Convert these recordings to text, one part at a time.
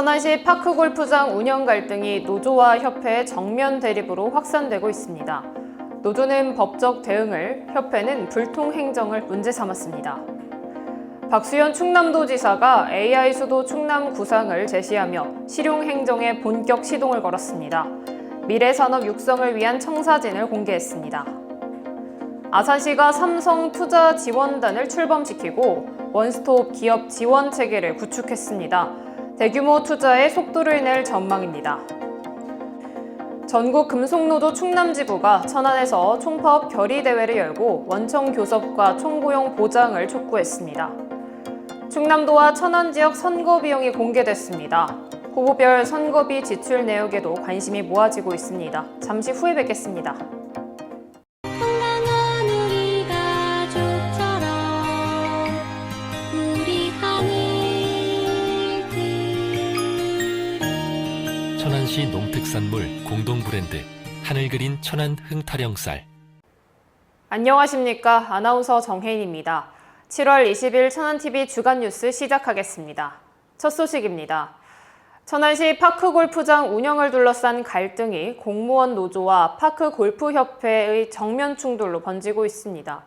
천안시 파크골프장 운영 갈등이 노조와 협회의 정면 대립으로 확산되고 있습니다. 노조는 법적 대응을, 협회는 불통 행정을 문제 삼았습니다. 박수현 충남도지사가 AI 수도 충남 구상을 제시하며 실용 행정에 본격 시동을 걸었습니다. 미래 산업 육성을 위한 청사진을 공개했습니다. 아산시가 삼성 투자 지원단을 출범시키고 원스톱 기업 지원 체계를 구축했습니다. 대규모 투자에 속도를 낼 전망입니다. 전국 금속노조 충남지부가 천안에서 총파업 결의대회를 열고 원청 교섭과 총고용 보장을 촉구했습니다. 충남도와 천안 지역 선거 비용이 공개됐습니다. 후보별 선거비 지출 내역에도 관심이 모아지고 있습니다. 잠시 후에 뵙겠습니다. 천안시 농특산물 공동 브랜드 하늘그린 천안 흥타령쌀. 안녕하십니까. 아나운서 정혜인입니다. 7월 20일 천안TV 주간뉴스 시작하겠습니다. 첫 소식입니다. 천안시 파크골프장 운영을 둘러싼 갈등이 공무원 노조와 파크골프협회의 정면 충돌로 번지고 있습니다.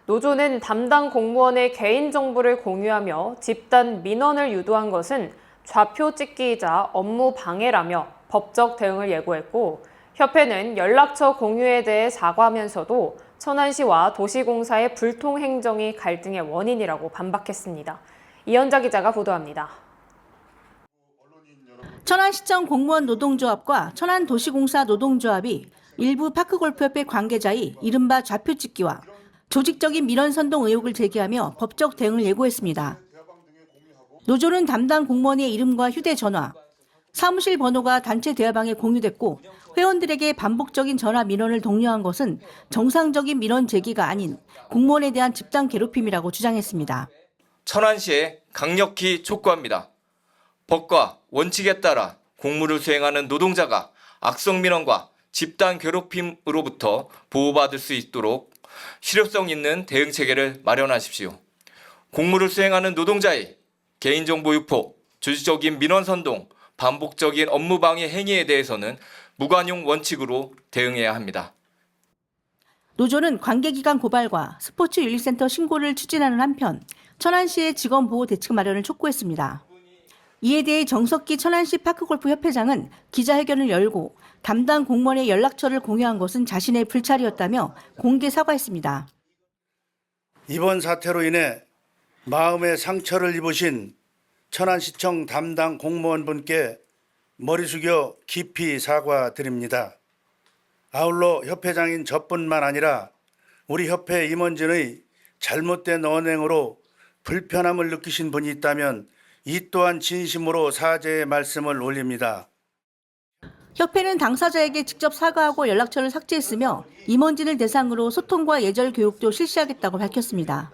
노조는 담당 공무원의 개인정보를 공유하며 집단 민원을 유도한 것은 좌표 찍기이자 업무 방해라며 법적 대응을 예고했고, 협회는 연락처 공유에 대해 사과하면서도 천안시와 도시공사의 불통 행정이 갈등의 원인이라고 반박했습니다. 이현자 기자가 보도합니다. 천안시청 공무원 노동조합과 천안도시공사 노동조합이 일부 파크골프협회 관계자의 이른바 좌표 찍기와 조직적인 민원 선동 의혹을 제기하며 법적 대응을 예고했습니다. 노조는 담당 공무원의 이름과 휴대전화, 사무실 번호가 단체 대화방에 공유됐고 회원들에게 반복적인 전화 민원을 독려한 것은 정상적인 민원 제기가 아닌 공무원에 대한 집단 괴롭힘이라고 주장했습니다. 천안시에 강력히 촉구합니다. 법과 원칙에 따라 공무를 수행하는 노동자가 악성 민원과 집단 괴롭힘으로부터 보호받을 수 있도록 실효성 있는 대응 체계를 마련하십시오. 공무를 수행하는 노동자의 개인정보 유포, 조직적인 민원 선동, 반복적인 업무 방해 행위에 대해서는 무관용 원칙으로 대응해야 합니다. 노조는 관계기관 고발과 스포츠윤리센터 신고를 추진하는 한편 천안시의 직원보호 대책 마련을 촉구했습니다. 이에 대해 정석기 천안시 파크골프협회장은 기자회견을 열고 담당 공무원의 연락처를 공유한 것은 자신의 불찰이었다며 공개 사과했습니다. 이번 사태로 인해 마음의 상처를 입으신 천안시청 담당 공무원분께 머리 숙여 깊이 사과드립니다. 아울러 협회장인 저뿐만 아니라 우리 협회 임원진의 잘못된 언행으로 불편함을 느끼신 분이 있다면 이 또한 진심으로 사죄의 말씀을 올립니다. 협회는 당사자에게 직접 사과하고 연락처를 삭제했으며 임원진을 대상으로 소통과 예절 교육도 실시하겠다고 밝혔습니다.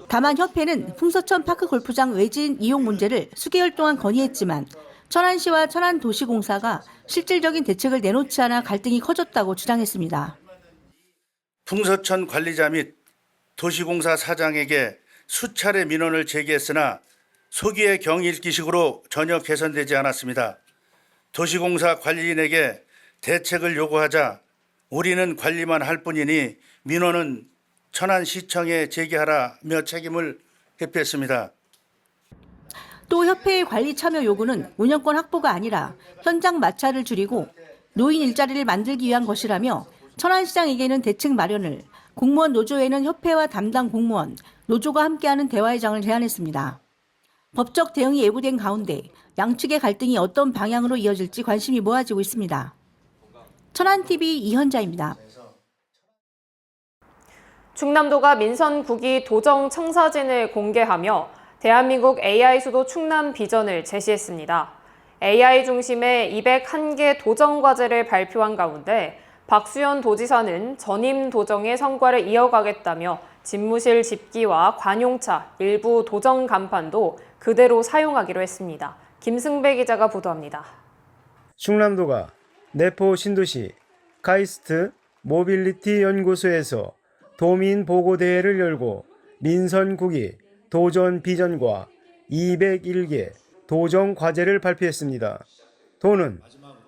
다만 협회는 풍서천 파크골프장 외진 이용 문제를 수개월 동안 건의했지만 천안시와 천안도시공사가 실질적인 대책을 내놓지 않아 갈등이 커졌다고 주장했습니다. 풍서천 관리자 및 도시공사 사장에게 수차례 민원을 제기했으나 소기의 경일기식으로 전혀 개선되지 않았습니다. 도시공사 관리인에게 대책을 요구하자 우리는 관리만 할 뿐이니 민원은 천안시청에 제기하라며 책임을 회피했습니다. 또 협회의 관리 참여 요구는 운영권 확보가 아니라 현장 마찰을 줄이고 노인 일자리를 만들기 위한 것이라며 천안시장에게는 대책 마련을, 공무원 노조에는 협회와 담당 공무원, 노조가 함께하는 대화의 장을 제안했습니다. 법적 대응이 예고된 가운데 양측의 갈등이 어떤 방향으로 이어질지 관심이 모아지고 있습니다. 천안TV 이현자입니다. 충남도가 민선국이 도정 청사진을 공개하며 대한민국 AI 수도 충남 비전을 제시했습니다. AI 중심의 201개 도정 과제를 발표한 가운데 박수현 도지사는 전임 도정의 성과를 이어가겠다며 집무실 집기와 관용차, 일부 도정 간판도 그대로 사용하기로 했습니다. 김승배 기자가 보도합니다. 충남도가 내포 신도시 카이스트 모빌리티 연구소에서 도민 보고대회를 열고 민선국이 도전 비전과 201개 도정 과제를 발표했습니다. 도는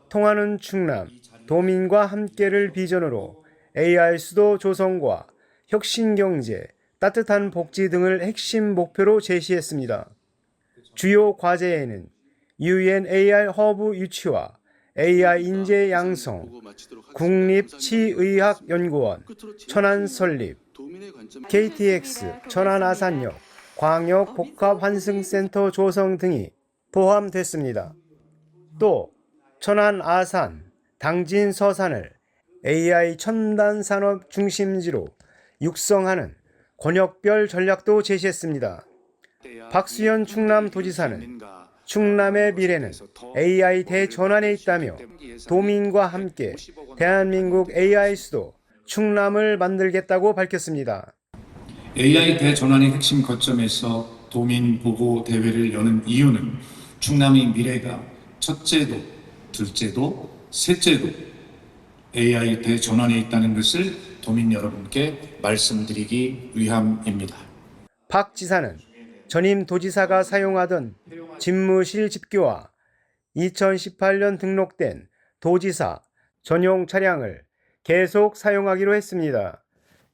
통하는 충남, 도민과 함께를 비전으로 AI 수도 조성과 혁신경제, 따뜻한 복지 등을 핵심 목표로 제시했습니다. 주요 과제에는 UN AI 허브 유치와 AI 인재 양성, 국립치의학연구원, 천안 설립, KTX, 천안 아산역, 광역 복합 환승센터 조성 등이 포함됐습니다. 또 천안 아산, 당진 서산을 AI 첨단 산업 중심지로 육성하는 권역별 전략도 제시했습니다. 박수현 충남도지사는 충남의 미래는 AI 대전환에 있다며 도민과 함께 대한민국 AI 수도 충남을 만들겠다고 밝혔습니다. AI 대전환의 핵심 거점에서 도민 보고 대회를 여는 이유는 충남의 미래가 첫째도, 둘째도, 셋째도 AI 대전환에 있다는 것을 도민 여러분께 말씀드리기 위함입니다. 박 지사는 전임 도지사가 사용하던 집무실 집교와 2018년 등록된 도지사 전용 차량을 계속 사용하기로 했습니다.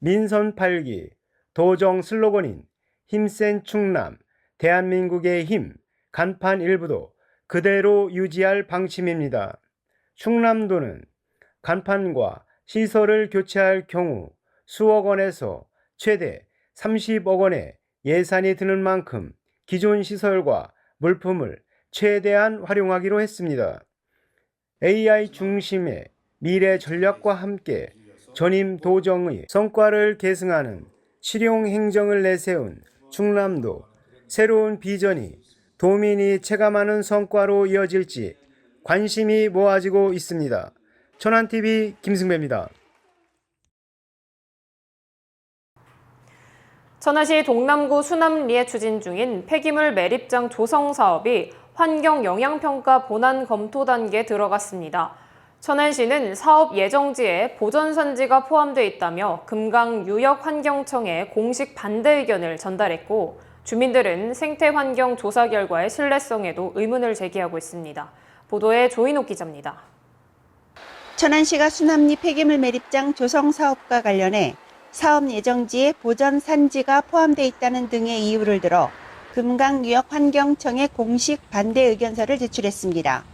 민선 8기 도정 슬로건인 힘센 충남, 대한민국의 힘, 간판 일부도 그대로 유지할 방침입니다. 충남도는 간판과 시설을 교체할 경우 수억 원에서 최대 30억 원의 예산이 드는 만큼 기존 시설과 물품을 최대한 활용하기로 했습니다. AI 중심의 미래 전략과 함께 전임 도정의 성과를 계승하는 실용 행정을 내세운 충남도 새로운 비전이 도민이 체감하는 성과로 이어질지 관심이 모아지고 있습니다. 천안TV 김승배입니다. 천안시 동남구 수남리에 추진 중인 폐기물 매립장 조성 사업이 환경 영향평가 본안 검토 단계에 들어갔습니다. 천안시는 사업 예정지에 보전산지가 포함되어 있다며 금강유역환경청에 공식 반대 의견을 전달했고, 주민들은 생태환경 조사 결과의 신뢰성에도 의문을 제기하고 있습니다. 보도에 조인옥 기자입니다. 천안시가 수남리 폐기물 매립장 조성 사업과 관련해 사업 예정지에 보전 산지가 포함되어 있다는 등의 이유를 들어 금강유역환경청에 공식 반대 의견서를 제출했습니다.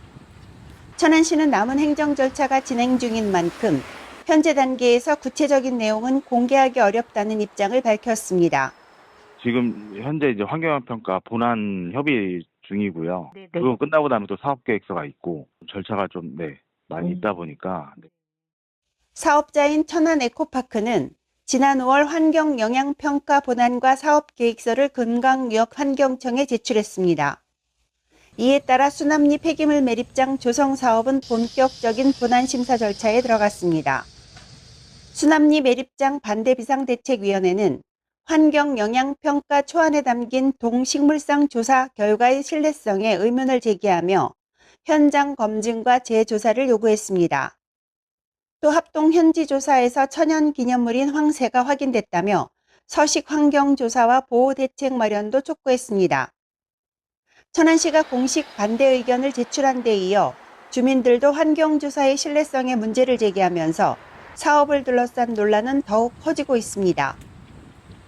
천안시는 남은 행정 절차가 진행 중인 만큼 현재 단계에서 구체적인 내용은 공개하기 어렵다는 입장을 밝혔습니다. 지금 현재 이제 환경영향평가 본안 협의 중이고요. 그거 끝나고 나면 또 사업계획서가 있고 절차가 좀 많이 있다 보니까. 사업자인 천안에코파크는 지난 5월 환경영향평가 본안과 사업계획서를 금강유역환경청에 제출했습니다. 이에 따라 수남리 폐기물 매립장 조성 사업은 본격적인 본안 심사 절차에 들어갔습니다. 수남리 매립장 반대 비상대책위원회는 환경영향평가 초안에 담긴 동식물성 조사 결과의 신뢰성에 의문을 제기하며 현장 검증과 재조사를 요구했습니다. 또 합동 현지조사에서 천연기념물인 황새가 확인됐다며 서식 환경조사와 보호대책 마련도 촉구했습니다. 천안시가 공식 반대 의견을 제출한 데 이어 주민들도 환경조사의 신뢰성에 문제를 제기하면서 사업을 둘러싼 논란은 더욱 커지고 있습니다.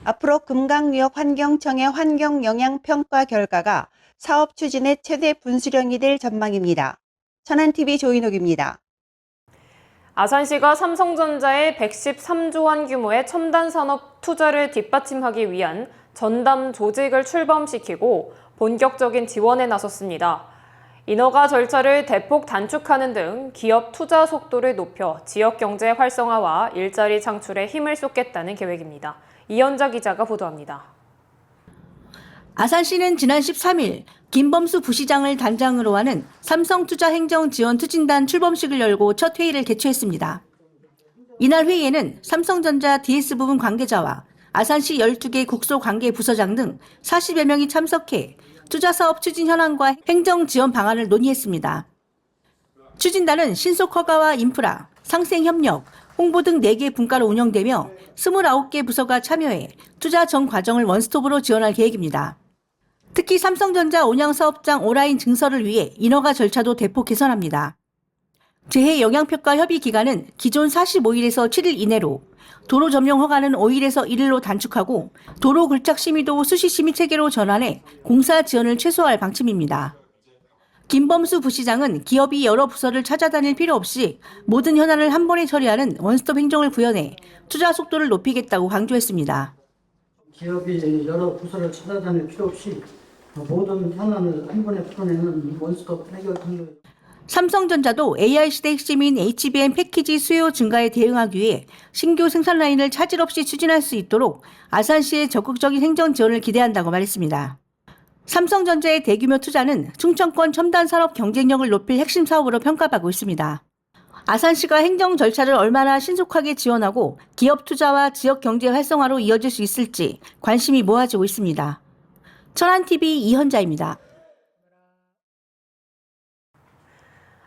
앞으로 금강유역환경청의 환경영향평가 결과가 사업 추진의 최대 분수령이 될 전망입니다. 천안TV 조인옥입니다. 아산시가 삼성전자의 113조 원 규모의 첨단 산업 투자를 뒷받침하기 위한 전담 조직을 출범시키고 본격적인 지원에 나섰습니다. 인허가 절차를 대폭 단축하는 등 기업 투자 속도를 높여 지역 경제 활성화와 일자리 창출에 힘을 쏟겠다는 계획입니다. 이현자 기자가 보도합니다. 아산시는 지난 13일 김범수 부시장을 단장으로 하는 삼성투자행정지원추진단 출범식을 열고 첫 회의를 개최했습니다. 이날 회의에는 삼성전자 DS 부분 관계자와 아산시 12개 국소관계부서장 등 40여 명이 참석해 투자사업 추진 현황과 행정지원 방안을 논의했습니다. 추진단은 신속허가와 인프라, 상생협력, 홍보 등 4개 분과로 운영되며 29개 부서가 참여해 투자 전 과정을 원스톱으로 지원할 계획입니다. 특히 삼성전자 온양사업장 온라인 증설을 위해 인허가 절차도 대폭 개선합니다. 재해 영향평가 협의 기간은 기존 45일에서 7일 이내로, 도로 점용 허가는 5일에서 1일로 단축하고 도로 굴착 심의도 수시 심의 체계로 전환해 공사 지연을 최소화할 방침입니다. 김범수 부시장은 기업이 여러 부서를 찾아다닐 필요 없이 모든 현안을 한 번에 처리하는 원스톱 행정을 구현해 투자 속도를 높이겠다고 강조했습니다. 기업이 여러 부서를 찾아다닐 필요 없이 모든 현안을 한 번에 풀어내는 원스톱 해결 통로. 삼성전자도 AI 시대 핵심인 HBM 패키지 수요 증가에 대응하기 위해 신규 생산 라인을 차질 없이 추진할 수 있도록 아산시의 적극적인 행정 지원을 기대한다고 말했습니다. 삼성전자의 대규모 투자는 충청권 첨단 산업 경쟁력을 높일 핵심 사업으로 평가받고 있습니다. 아산시가 행정 절차를 얼마나 신속하게 지원하고 기업 투자와 지역 경제 활성화로 이어질 수 있을지 관심이 모아지고 있습니다. 천안TV 이현자입니다.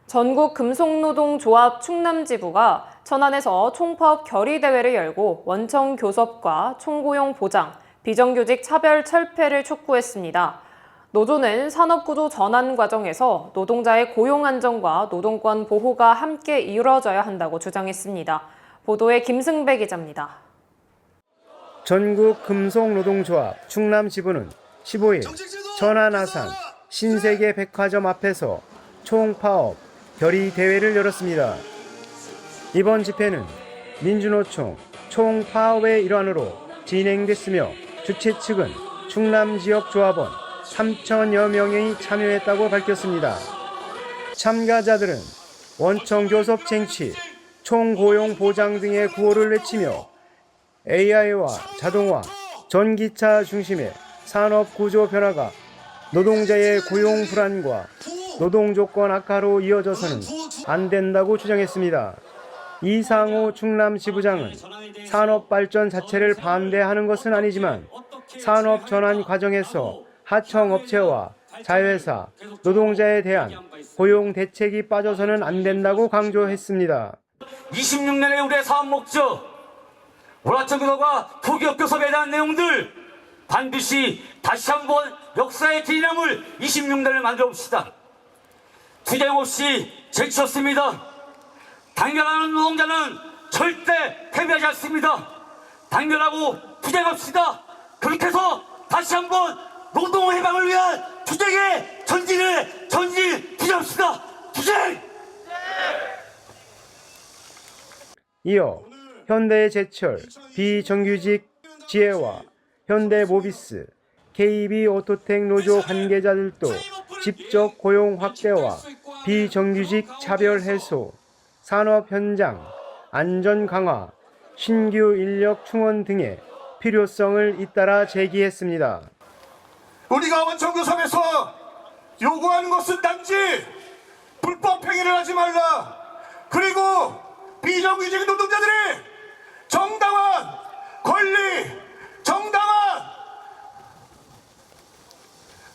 전국금속노동조합 충남지부가 천안에서 총파업 결의대회를 열고 원청 교섭과 총고용 보장, 비정규직 차별 철폐를 촉구했습니다. 노조는 산업구조 전환 과정에서 노동자의 고용 안정과 노동권 보호가 함께 이루어져야 한다고 주장했습니다. 보도에 김승배 기자입니다. 전국금속노동조합 충남지부는 15일 천안 아산 신세계백화점 앞에서 총파업 결의대회를 열었습니다. 이번 집회는 민주노총 총파업의 일환으로 진행됐으며 주최 측은 충남지역조합원 3,000여 명이 참여했다고 밝혔습니다. 참가자들은 원청교섭 쟁취, 총고용 보장 등의 구호를 외치며 AI와 자동화, 전기차 중심의 산업구조 변화가 노동자의 고용 불안과 노동조건 악화로 이어져서는 안 된다고 주장했습니다. 이상호 충남지부장은 산업발전 자체를 반대하는 것은 아니지만 산업 전환 과정에서 하청업체와 자회사, 노동자에 대한 고용 대책이 빠져서는 안 된다고 강조했습니다. 26년의 우리의 사업 목적, 월화청교섭과 토기업교섭에 대한 내용들 반드시 다시 한번 역사의 기념을 26년을 만들어 봅시다. 투쟁 없이 제치었습니다. 단결하는 노동자는 절대 패배하지 않습니다. 단결하고 투쟁합시다. 그렇게 해서 다시 한번 노동 해방을 위한 투쟁의 전진 투쟁합시다. 투쟁! 이어 현대제철, 비정규직 지혜와 현대모비스, KB오토텍 노조 관계자들도 직접 고용 확대와 비정규직 차별 해소, 산업 현장, 안전 강화, 신규 인력 충원 등의 필요성을 잇따라 제기했습니다. 우리가 원청교섭에서 요구하는 것은 단지 불법 행위를 하지 말라. 그리고 비정규직 노동자들의 정당한 권리, 정당한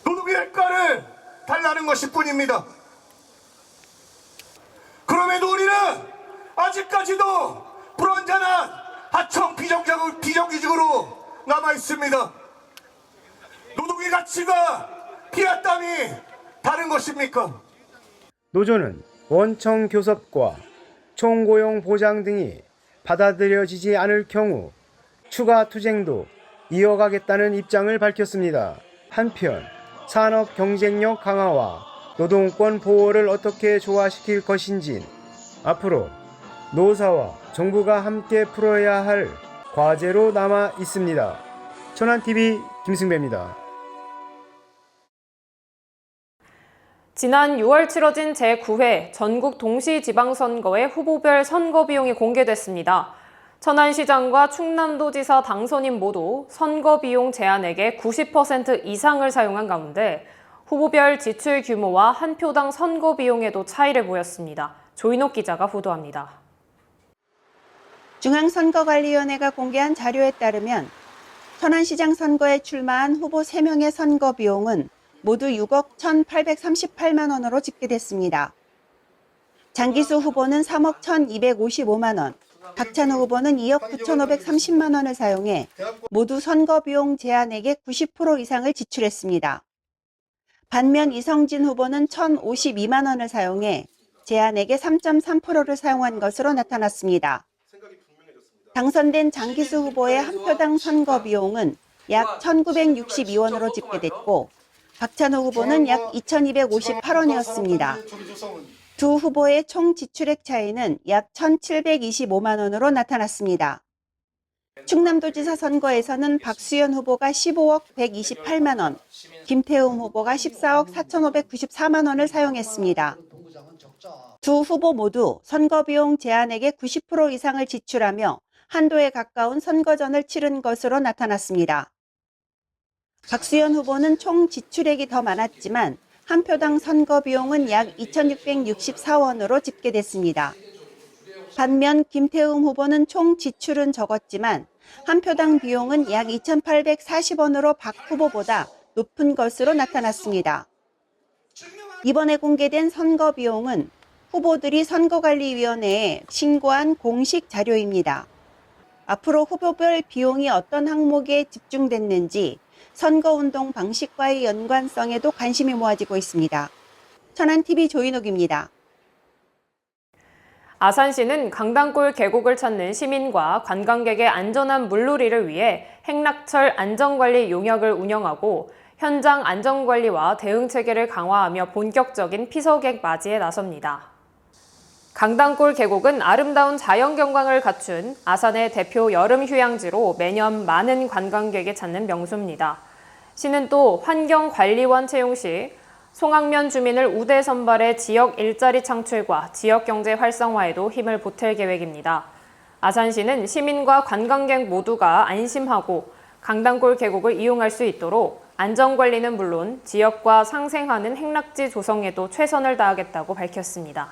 노동의 대가를 달라는 것일 뿐입니다. 그럼에도 우리는 아직까지도 불완전한 하청 비정규직으로 남아 있습니다. 노동의 가치가 피와 땀이 다른 것입니까? 노조는 원청 교섭과 총고용 보장 등이 받아들여지지 않을 경우 추가 투쟁도 이어가겠다는 입장을 밝혔습니다. 한편 산업 경쟁력 강화와 노동권 보호를 어떻게 조화시킬 것인지 앞으로 노사와 정부가 함께 풀어야 할 과제로 남아 있습니다. 천안TV 김승배입니다. 지난 6월 치러진 제9회 전국 동시지방선거의 후보별 선거 비용이 공개됐습니다. 천안시장과 충남도지사 당선인 모두 선거 비용 제한액의 90% 이상을 사용한 가운데 후보별 지출 규모와 한 표당 선거 비용에도 차이를 보였습니다. 조인옥 기자가 보도합니다. 중앙선거관리위원회가 공개한 자료에 따르면 천안시장 선거에 출마한 후보 3명의 선거 비용은 모두 6억 1,838만 원으로 집계됐습니다. 장기수 후보는 3억 1,255만 원, 박찬호 후보는 2억 9,530만 원을 사용해 모두 선거 비용 제한액의 90% 이상을 지출했습니다. 반면 이성진 후보는 1,052만 원을 사용해 제안액의 3.3%를 사용한 것으로 나타났습니다. 당선된 장기수 후보의 한 표당 선거 비용은 약 1,962원으로 집계됐고 박찬호 후보는 약 2,258원이었습니다. 두 후보의 총 지출액 차이는 약 1,725만 원으로 나타났습니다. 충남도지사 선거에서는 박수현 후보가 15억 128만 원, 김태웅 후보가 14억 4,594만 원을 사용했습니다. 두 후보 모두 선거비용 제한액의 90% 이상을 지출하며 한도에 가까운 선거전을 치른 것으로 나타났습니다. 박수현 후보는 총 지출액이 더 많았지만 한 표당 선거비용은 약 2,664원으로 집계됐습니다. 반면 김태웅 후보는 총 지출은 적었지만 한 표당 비용은 약 2,840원으로 박 후보보다 높은 것으로 나타났습니다. 이번에 공개된 선거 비용은 후보들이 선거관리위원회에 신고한 공식 자료입니다. 앞으로 후보별 비용이 어떤 항목에 집중됐는지 선거운동 방식과의 연관성에도 관심이 모아지고 있습니다. 천안TV 조인옥입니다. 아산시는 강당골 계곡을 찾는 시민과 관광객의 안전한 물놀이를 위해 행락철 안전관리 용역을 운영하고 현장 안전관리와 대응체계를 강화하며 본격적인 피서객 맞이에 나섭니다. 강당골 계곡은 아름다운 자연경관을 갖춘 아산의 대표 여름 휴양지로 매년 많은 관광객이 찾는 명소입니다. 시는 또 환경관리원 채용 시 송악면 주민을 우대 선발해 지역 일자리 창출과 지역경제 활성화에도 힘을 보탤 계획입니다. 아산시는 시민과 관광객 모두가 안심하고 강당골 계곡을 이용할 수 있도록 안전관리는 물론 지역과 상생하는 행락지 조성에도 최선을 다하겠다고 밝혔습니다.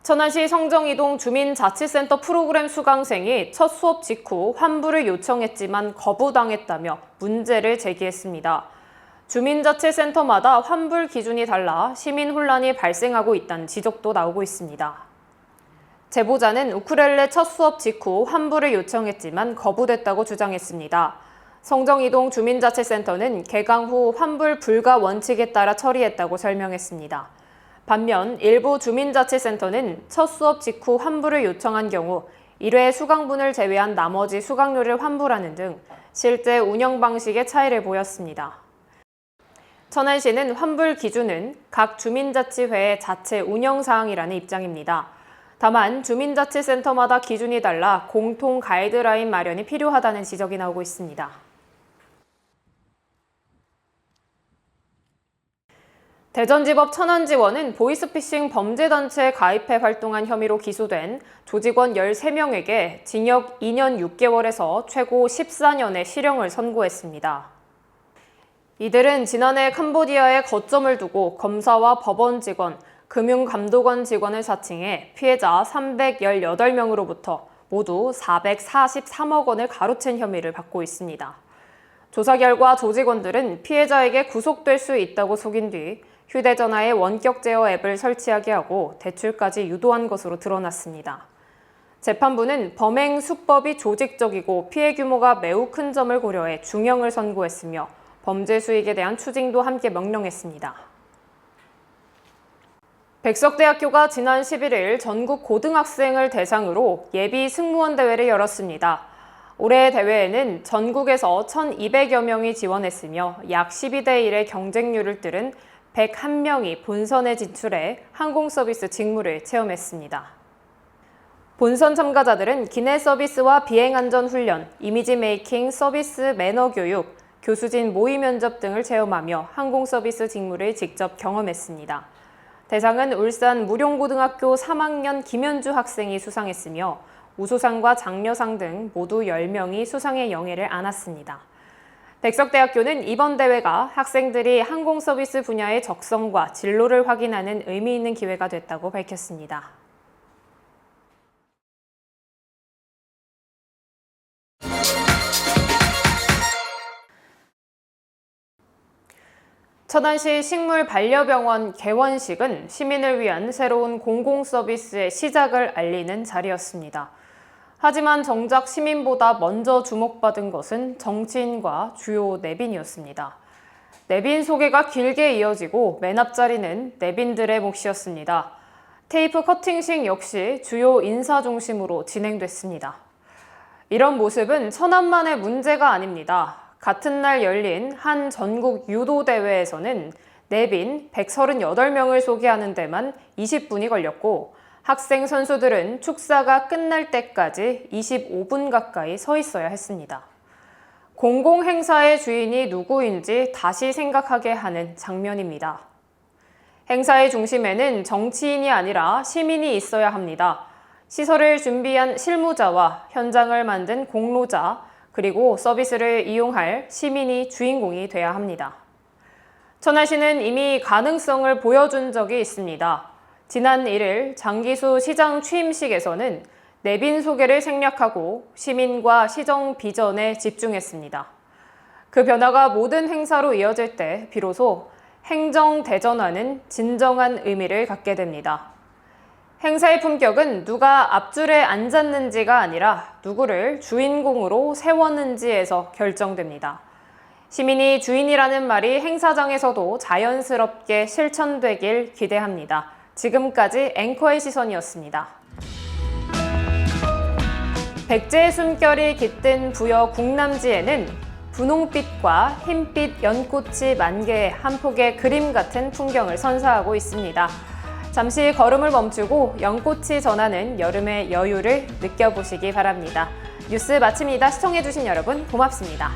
천안시 성정이동 주민자치센터 프로그램 수강생이 첫 수업 직후 환불을 요청했지만 거부당했다며 문제를 제기했습니다. 주민자치센터마다 환불 기준이 달라 시민 혼란이 발생하고 있다는 지적도 나오고 있습니다. 제보자는 우쿨렐레 첫 수업 직후 환불을 요청했지만 거부됐다고 주장했습니다. 성정이동 주민자치센터는 개강 후 환불 불가 원칙에 따라 처리했다고 설명했습니다. 반면 일부 주민자치센터는 첫 수업 직후 환불을 요청한 경우 1회 수강분을 제외한 나머지 수강료를 환불하는 등 실제 운영 방식의 차이를 보였습니다. 천안시는 환불 기준은 각 주민자치회의 자체 운영사항이라는 입장입니다. 다만 주민자치센터마다 기준이 달라 공통 가이드라인 마련이 필요하다는 지적이 나오고 있습니다. 대전지법 천안지원은 보이스피싱 범죄단체에 가입해 활동한 혐의로 기소된 조직원 13명에게 징역 2년 6개월에서 최고 14년의 실형을 선고했습니다. 이들은 지난해 캄보디아에 거점을 두고 검사와 법원 직원, 금융감독원 직원을 사칭해 피해자 318명으로부터 모두 443억 원을 가로챈 혐의를 받고 있습니다. 조사 결과 조직원들은 피해자에게 구속될 수 있다고 속인 뒤 휴대전화에 원격 제어 앱을 설치하게 하고 대출까지 유도한 것으로 드러났습니다. 재판부는 범행 수법이 조직적이고 피해 규모가 매우 큰 점을 고려해 중형을 선고했으며 범죄 수익에 대한 추징도 함께 명령했습니다. 백석대학교가 지난 11일 전국 고등학생을 대상으로 예비 승무원 대회를 열었습니다. 올해 대회에는 전국에서 1,200여 명이 지원했으며 약 12대 1의 경쟁률을 뚫은 101명이 본선에 진출해 항공서비스 직무를 체험했습니다. 본선 참가자들은 기내 서비스와 비행안전 훈련, 이미지 메이킹, 서비스 매너 교육, 교수진 모의 면접 등을 체험하며 항공서비스 직무를 직접 경험했습니다. 대상은 울산 무룡고등학교 3학년 김현주 학생이 수상했으며 우수상과 장려상 등 모두 10명이 수상의 영예를 안았습니다. 백석대학교는 이번 대회가 학생들이 항공서비스 분야의 적성과 진로를 확인하는 의미 있는 기회가 됐다고 밝혔습니다. 천안시 식물반려병원 개원식은 시민을 위한 새로운 공공서비스의 시작을 알리는 자리였습니다. 하지만 정작 시민보다 먼저 주목받은 것은 정치인과 주요 내빈이었습니다. 내빈 소개가 길게 이어지고 맨 앞자리는 내빈들의 몫이었습니다. 테이프 커팅식 역시 주요 인사 중심으로 진행됐습니다. 이런 모습은 천안만의 문제가 아닙니다. 같은 날 열린 한 전국 유도 대회에서는 내빈 138명을 소개하는 데만 20분이 걸렸고 학생 선수들은 축사가 끝날 때까지 25분 가까이 서 있어야 했습니다. 공공행사의 주인이 누구인지 다시 생각하게 하는 장면입니다. 행사의 중심에는 정치인이 아니라 시민이 있어야 합니다. 시설을 준비한 실무자와 현장을 만든 공로자, 그리고 서비스를 이용할 시민이 주인공이 돼야 합니다. 천안시는 이미 가능성을 보여준 적이 있습니다. 지난 1일 장기수 시장 취임식에서는 내빈 소개를 생략하고 시민과 시정 비전에 집중했습니다. 그 변화가 모든 행사로 이어질 때 비로소 행정대전화는 진정한 의미를 갖게 됩니다. 행사의 품격은 누가 앞줄에 앉았는지가 아니라 누구를 주인공으로 세웠는지에서 결정됩니다. 시민이 주인이라는 말이 행사장에서도 자연스럽게 실천되길 기대합니다. 지금까지 앵커의 시선이었습니다. 백제의 숨결이 깃든 부여 궁남지에는 분홍빛과 흰빛 연꽃이 만개의 한 폭의 그림 같은 풍경을 선사하고 있습니다. 잠시 걸음을 멈추고 연꽃이 전하는 여름의 여유를 느껴보시기 바랍니다. 뉴스 마칩니다. 시청해주신 여러분 고맙습니다.